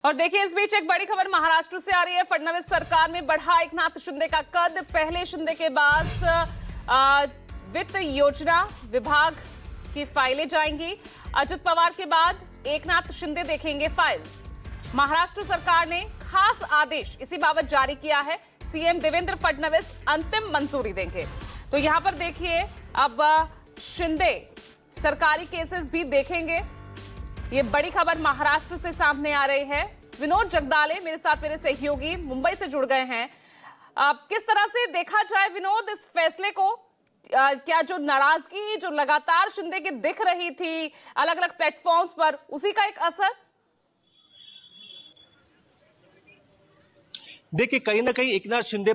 और देखिए इस बीच एक बड़ी खबर महाराष्ट्र से आ रही है। फडणवीस सरकार में बढ़ा एकनाथ शिंदे का कद। पहले शिंदे के बाद वित्त योजना विभाग की फाइलें जाएंगी। अजित पवार के बाद एकनाथ शिंदे देखेंगे फाइल्स। महाराष्ट्र सरकार ने खास आदेश इसी बाबत जारी किया है। सीएम देवेंद्र फडणवीस अंतिम मंजूरी देंगे। तो यहां पर देखिए अब शिंदे सरकारी केसेस भी देखेंगे। ये बड़ी खबर महाराष्ट्र से सामने आ रही है। विनोद जगदाले मेरे साथ मेरे सहयोगी मुंबई से जुड़ गए हैं। किस तरह से देखा जाए विनोद इस फैसले को? क्या जो नाराजगी जो लगातार शिंदे की दिख रही थी अलग अलग प्लेटफॉर्म्स पर, उसी का एक असर? देखिए कहीं ना कहीं एकनाथ शिंदे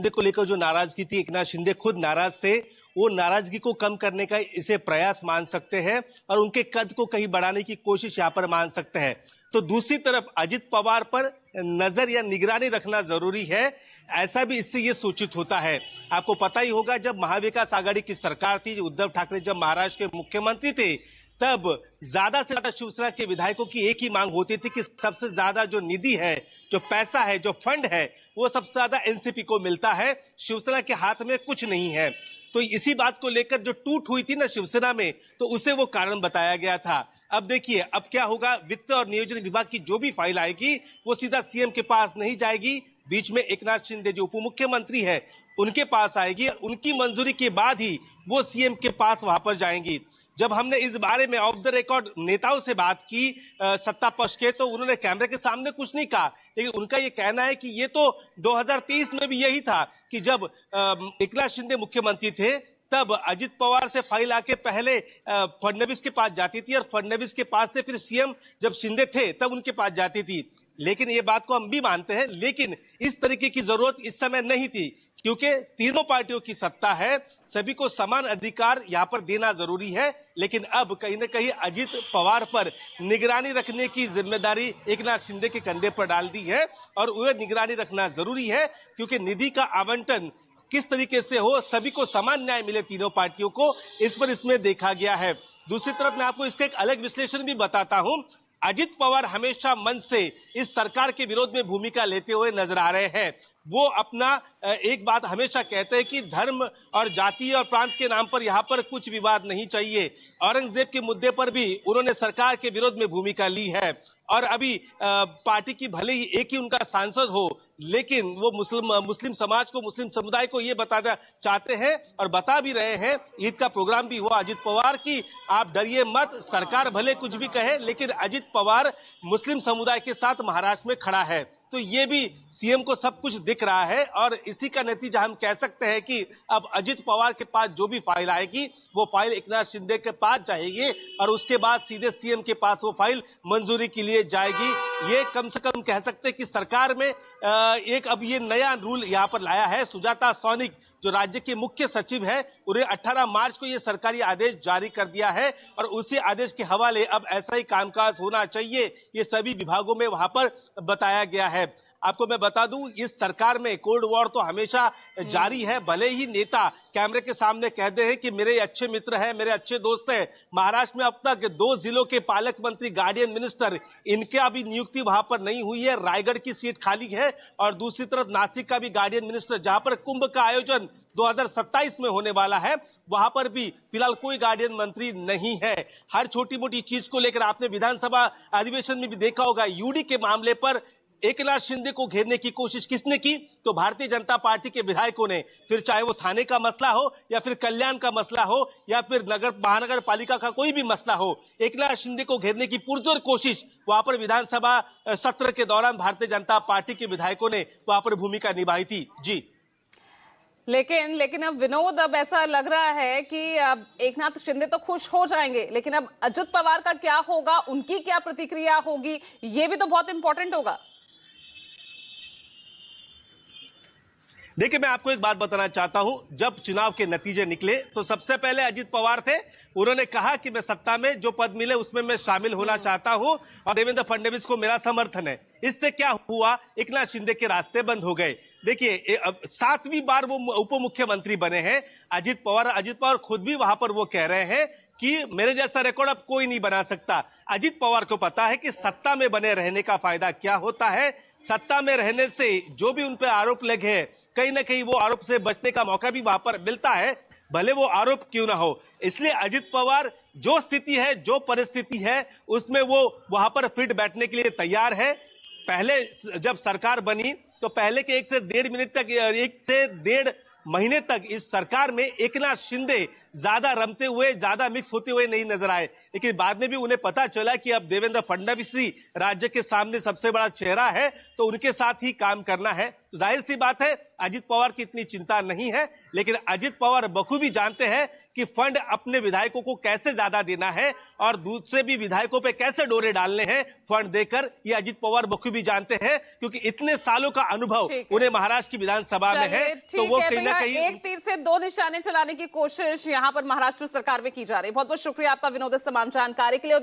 को लेकर जो नाराजगी थी, एकनाथ शिंदे खुद नाराज थे। वो नाराजगी को कम करने का इसे प्रयास मान सकते हैं और उनके कद को कहीं बढ़ाने की कोशिश यहाँ पर मान सकते हैं। तो दूसरी तरफ अजित पवार पर नजर या निगरानी रखना जरूरी है, ऐसा भी इससे ये सूचित होता है। आपको पता ही होगा जब महाविकास आघाड़ी की सरकार थी, उद्धव ठाकरे जब महाराष्ट्र के मुख्यमंत्री थे, तब ज्यादा से ज्यादा शिवसेना के विधायकों की एक ही मांग होती थी कि सबसे ज्यादा जो निधि है, जो पैसा है, जो फंड है, वो सबसे ज्यादा एनसीपी को मिलता है। शिवसेना के हाथ में कुछ नहीं है। तो इसी बात को लेकर जो टूट हुई थी ना शिवसेना में, तो उसे वो कारण बताया गया था। अब देखिए अब क्या होगा। वित्त और नियोजन विभाग की जो भी फाइल आएगी वो सीधा सीएम के पास नहीं जाएगी, बीच में एकनाथ शिंदे जो उप मुख्यमंत्री है उनके पास आएगी। उनकी मंजूरी के बाद ही वो सीएम के पास वहां पर जाएंगी। जब हमने इस बारे में ऑफ द रिकॉर्ड नेताओं से बात की सत्ता पक्ष के, तो उन्होंने कैमरे के सामने कुछ नहीं कहा, लेकिन उनका ये कहना है कि ये तो 2023 में भी यही था कि जब एकनाथ शिंदे मुख्यमंत्री थे तब अजित पवार से फाइल आके पहले फडणवीस के पास जाती थी और फडणवीस के पास से फिर सीएम जब शिंदे थे तब उनके पास जाती थी। लेकिन ये बात को हम भी मानते हैं, लेकिन इस तरीके की जरूरत इस समय नहीं थी, क्योंकि तीनों पार्टियों की सत्ता है, सभी को समान अधिकार यहाँ पर देना जरूरी है। लेकिन अब कहीं ना कहीं अजित पवार पर निगरानी रखने की जिम्मेदारी एकनाथ शिंदे के कंधे पर डाल दी है और वह निगरानी रखना जरूरी है, क्योंकि निधि का आवंटन किस तरीके से हो, सभी को समान न्याय मिले तीनों पार्टियों को, इस पर इसमें देखा गया है। दूसरी तरफ मैं आपको इसका एक अलग विश्लेषण भी बताता हूं। अजित पवार हमेशा मन से इस सरकार के विरोध में भूमिका लेते हुए नजर आ रहे हैं। वो अपना एक बात हमेशा कहते हैं कि धर्म और जाति और प्रांत के नाम पर यहाँ पर कुछ विवाद नहीं चाहिए। औरंगजेब के मुद्दे पर भी उन्होंने सरकार के विरोध में भूमिका ली है और अभी पार्टी की भले ही एक ही उनका सांसद हो, लेकिन वो मुस्लिम समाज को, मुस्लिम समुदाय को ये बताना चाहते हैं और बता भी रहे हैं। ईद का प्रोग्राम भी हुआ अजित पवार की, आप डरिए मत, सरकार भले कुछ भी कहे लेकिन अजित पवार मुस्लिम समुदाय के साथ महाराष्ट्र में खड़ा है। तो ये भी सीएम को सब कुछ दिख रहा है और इसी का नतीजा हम कह सकते हैं कि अब अजित पवार के पास जो भी फाइल आएगी वो फाइल एकनाथ शिंदे के पास जाएगी और उसके बाद सीधे सीएम के पास वो फाइल मंजूरी के लिए जाएगी। ये कम से कम कह सकते हैं कि सरकार में एक अब ये नया रूल यहाँ पर लाया है। सुजाता सौनिक जो राज्य के मुख्य सचिव है, उन्हें 18 मार्च को ये सरकारी आदेश जारी कर दिया है और उसी आदेश के हवाले अब ऐसा ही कामकाज होना चाहिए, ये सभी विभागों में वहां पर बताया गया है। आपको मैं बता दूं, इस सरकार में कोल्ड वॉर तो हमेशा जारी है। भले ही नेता कैमरे के सामने कहते हैं कि मेरे अच्छे मित्र हैं, मेरे अच्छे दोस्त हैं। महाराष्ट्र में अब तक 2 जिलों के पालक मंत्री, गार्डियन मिनिस्टर, इनके अभी नियुक्ति वहां पर नहीं हुई है। रायगढ़ की सीट खाली है और दूसरी तरफ नासिक का भी गार्डियन मिनिस्टर, जहां पर कुंभ का आयोजन 2027 में होने वाला है, वहां पर भी फिलहाल कोई गार्डियन मंत्री नहीं है। हर छोटी मोटी चीज को लेकर आपने विधानसभा अधिवेशन में भी देखा होगा, यूडी के मामले पर एकनाथ शिंदे को घेरने की कोशिश किसने की? तो भारतीय जनता पार्टी के विधायकों ने। फिर चाहे वो थाने का मसला हो या फिर कल्याण का मसला हो या फिर महानगर पालिका का कोई भी मसला हो, एकनाथ शिंदे को घेरने की पुरजोर कोशिश वहां पर विधानसभा सत्र के दौरान भारतीय जनता पार्टी के विधायकों ने वहां पर भूमिका निभाई थी। जी लेकिन अब विनोद, अब ऐसा लग रहा है कि अब एकनाथ शिंदे तो खुश हो जाएंगे, लेकिन अब अजित पवार का क्या होगा, उनकी क्या प्रतिक्रिया होगी, ये भी तो बहुत इंपॉर्टेंट होगा। देखिए मैं आपको एक बात बताना चाहता हूं, जब चुनाव के नतीजे निकले तो सबसे पहले अजित पवार थे, उन्होंने कहा कि मैं सत्ता में जो पद मिले उसमें मैं शामिल होना चाहता हूं और देवेंद्र फडणवीस को मेरा समर्थन है। इससे क्या हुआ, एकनाथ शिंदे के रास्ते बंद हो गए। देखिए अब 7वीं बार वो उप मुख्यमंत्री बने हैं अजित पवार खुद भी वहां पर वो कह रहे हैं कि मेरे जैसा रिकॉर्ड अब कोई नहीं बना सकता। अजित पवार को पता है कि सत्ता में बने रहने का फायदा क्या होता है, सत्ता में रहने से जो भी उन पर आरोप लगे हैं कहीं ना कहीं वो आरोप से बचने का मौका भी वहां पर मिलता है, भले वो आरोप क्यों ना हो। इसलिए अजित पवार जो स्थिति है, जो परिस्थिति है, उसमें वो वहां पर फिट बैठने के लिए तैयार है। पहले जब सरकार बनी तो पहले के 1 से 1.5 महीने तक इस सरकार में एकनाथ शिंदे ज्यादा रमते हुए, ज्यादा मिक्स होते हुए नहीं नजर आए, लेकिन बाद में भी उन्हें पता चला कि अब देवेंद्र फडणवीस ही राज्य के सामने सबसे बड़ा चेहरा है, तो उनके साथ ही काम करना है। तो जाहिर सी बात है अजित पवार की इतनी चिंता नहीं है, लेकिन अजित पवार बखूबी जानते हैं कि फंड अपने विधायकों को कैसे ज्यादा देना है और दूसरे भी विधायकों पे कैसे डोरे डालने हैं फंड देकर, ये अजित पवार बखूबी जानते हैं, क्योंकि इतने सालों का अनुभव उन्हें महाराष्ट्र की विधानसभा में है। तो वो कहीं ना कहीं एक तीर से 2 निशाने चलाने की कोशिश यहां पर महाराष्ट्र सरकार में की जा रही है। बहुत बहुत शुक्रिया आपका विनोद, इस तमाम जानकारी के लिए।